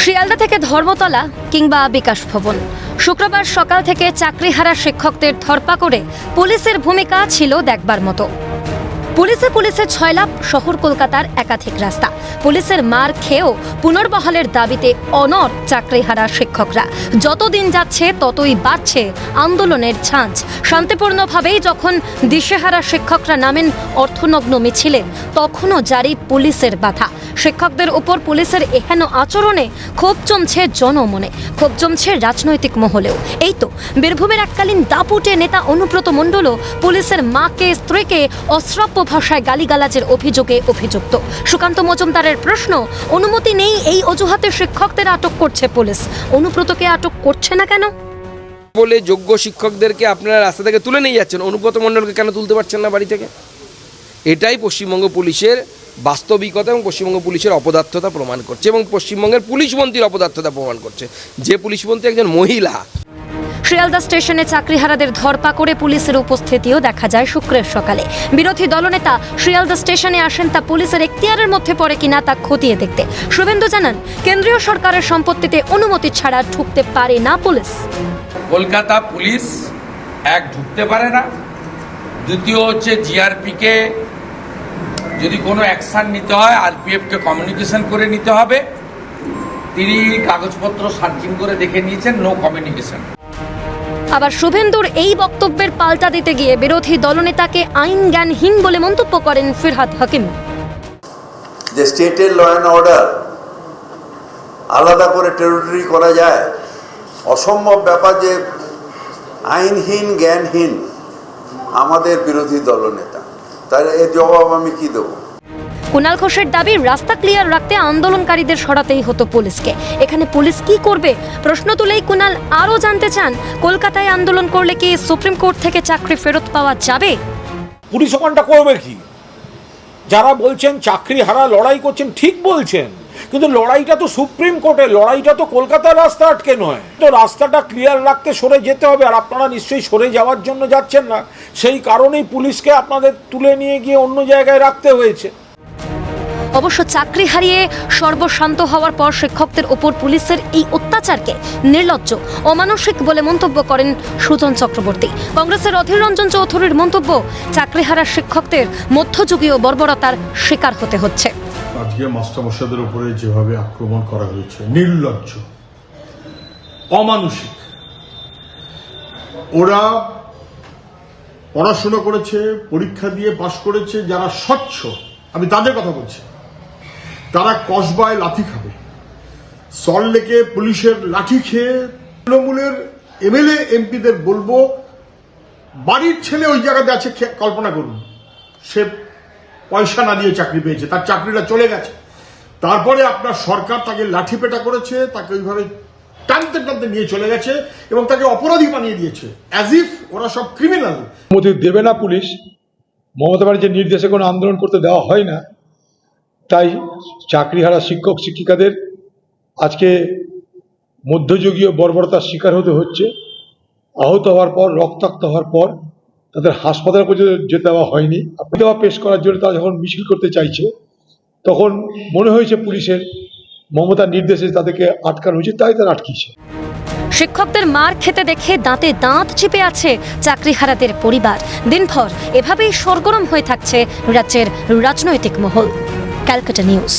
শিয়ালদা থেকে ধর্মতলা কিংবা বিকাশ ভবন, শুক্রবার সকাল থেকে চাকরিহারা শিক্ষকদের ধরপাকড়ে পুলিশের ভূমিকা ছিল দেখবার মতো। পুলিশে ছয়লাভ শহর কলকাতার একাধিক রাস্তা। পুলিশের মার খেয়েও পুনর্বহালের দাবিতে অনড় চাকরিহারা শিক্ষকরা। যতদিন যাচ্ছে ততই বাড়ছে আন্দোলনের ঝাঁঝ। শান্তিপূর্ণভাবেই যখন দিশেহারা শিক্ষকরা নামেন অর্থনগ্ন মিছিলে, তখনও জারি পুলিশের বাধা। শিক্ষকদের উপর পুলিশের এহেন আচরণে ক্ষোভ জমছে জনমনে, ক্ষোভ জমছে রাজনৈতিক মহলেও। এই তো বীরভূমের এককালীন দাপুটে নেতা অনুব্রত মণ্ডলও পুলিশের মাকে স্ত্রীকে অশ্রাব্য ভাষায় গালিগালাজের অভিযোগে অভিযুক্ত। সুকান্ত মজুমদারের প্রশ্ন, অনুমতি নেই এই অজুহাতে শিক্ষকদের আটক করছে পুলিশ, অনুব্রতকে আটক করছে না কেন? বলে যোগ্য শিক্ষকদেরকে আপনারা রাস্তা থেকে তুলে নিয়ে যাচ্ছেন, অনুব্রত মণ্ডলকে কেন তুলতে পারছেন না বাড়ি থেকে? এটাই পশ্চিমবঙ্গ পুলিশের বাস্তবিকতা এবং পশ্চিমবঙ্গ পুলিশের অপদার্থতা প্রমাণ করছে, এবং পশ্চিমবঙ্গের পুলিশ মন্ত্রীর অপদার্থতা প্রমাণ করছে, যে পুলিশ মন্ত্রী একজন মহিলা। শিয়ালদা স্টেশনে চাকরিহারাদের ধরপাকড়ে পুলিশের উপস্থিতিও দেখা যায় শুক্রের সকালে। বিরোধী দলনেতা শিয়ালদা স্টেশনে আসেন তা পুলিশের এখতিয়ারের মধ্যে পড়ে কিনা তা খতিয়ে দেখতে। শুভেন্দু জানান, কেন্দ্রীয় সরকারের সম্পত্তিতে অনুমতি ছাড়া ঢুকতে পারে না পুলিশ। কলকাতা পুলিশ এক ঢুকতে পারে না, দ্বিতীয় হচ্ছে জিআরপিকে যদি কোনো অ্যাকশান নিতে হয় আরপিএফকে কমিউনিকেশন করে নিতে হবে। তিনি কাগজপত্র সার্চিং করে দেখে নিয়েছেন, নো কমিউনিকেশন। আবার শুভেন্দুর এই বক্তব্যের পাল্টা দিতে গিয়ে বিরোধী দলনেতাকে আইন জ্ঞানহীন বলে মন্তব্য করেন ফিরহাদ হাকিম। যে স্টেটের ল অ্যান্ড অর্ডার আলাদা করে টেরিটরি করা যায়, অসম্ভব ব্যাপার। যে আইনহীন জ্ঞানহীন আমাদের বিরোধী দলনেতা, তাহলে এর জবাব আমি কি দেবো? কুণাল ঘোষের দাবি, রাস্তা ক্লিয়ার রাখতে আন্দোলনকারীদের সরাতেই হতো পুলিশকে। এখানে পুলিশ কি করবে? প্রশ্ন তুলেই কুণাল আরও জানতে চান, কলকাতায় আন্দোলন করলে কি সুপ্রিম কোর্ট থেকে চাকরি ফেরত পাওয়া যাবে? পুলিশ ওখানটা করবে কি? যারা বলছেন চাকরি হারা লড়াই করছেন, ঠিক বলছেন, কিন্তু লড়াইটা তো সুপ্রিম কোর্টের, লড়াইটা তো কলকাতার রাস্তা আটকে নয়। তো রাস্তাটা ক্লিয়ার রাখতে সরে যেতে হবে, আর আপনারা নিশ্চয়ই সরে যাওয়ার জন্য যাচ্ছেন না। সেই কারণেই পুলিশকে আপনাদের তুলে নিয়ে গিয়ে অন্য জায়গায় রাখতে হয়েছে। অবশ্য চাকরি হারিয়ে সর্বশান্ত হওয়ার পর শিক্ষকদের ওপর পুলিশের এই অত্যাচারকে নির্লজ্জ, অমানসিক বলে মন্তব্য করেন সুজন চক্রবর্তী। কংগ্রেসের অধীর রঞ্জন চৌধুরীর মন্তব্য, চাকরিহারা শিক্ষকদের মধ্যযুগীয় বর্বরতার শিকার হতে হচ্ছে। আজকে মাস্টারমশাইদের উপরে যেভাবে আক্রমণ করা হয়েছে, নির্লজ্জ, অমানসিক। ওরা পড়াশোনা করেছে, পরীক্ষা দিয়ে পাশ করেছে, যারা স্বচ্ছ, আমি তাদের কথা বলছি, তারা কসবায় লাথি খাবে, সল্টলেকে পুলিশের লাঠি খেয়ে। তৃণমূলের এমএলএ এমপিদের বলবো, বাড়ির ছেলে ওই জায়গাতে আছে, কল্পনা করুন, সে পয়সা না দিয়ে চাকরি পেয়েছে, তার চাকরিটা চলে গেছে, তারপরে আপনার সরকার তাকে লাঠি পেটা করেছে, তাকে ওইভাবে টানতে টানতে নিয়ে চলে গেছে এবং তাকে অপরাধী বানিয়ে দিয়েছে, অ্যাজ ইফ ওরা সব ক্রিমিনাল। অনুমতি দেবে না পুলিশ, মমতা ব্যানার্জির নির্দেশে কোনো আন্দোলন করতে দেওয়া হয় না। তাই চাকরিহারা শিক্ষক শিক্ষিকাদের আজকে মধ্যযুগীয় বর্বরতার শিকার হতে হচ্ছে। আহত হওয়ার পর, রক্তাক্ত হওয়ার পর তাদের হাসপাতালে পর্যন্ত যেতে দেওয়া হয়নি। দেওয়া পেশ করার জন্য তারা যখন মিছিল করতে চাইছে, তখন মনে হয়েছে পুলিশের মমতার নির্দেশে তাদেরকে আটকানো হয়েছে, তাই তারা আটকিয়েছে। শিক্ষকদের মার খেতে দেখে দাঁতে দাঁত চিপে আছে চাকরিহারাদের পরিবার। দিনভর এভাবেই সরগরম হয়ে থাকছে রাজ্যের রাজনৈতিক মহল। ক্যালকাটা নিউজ।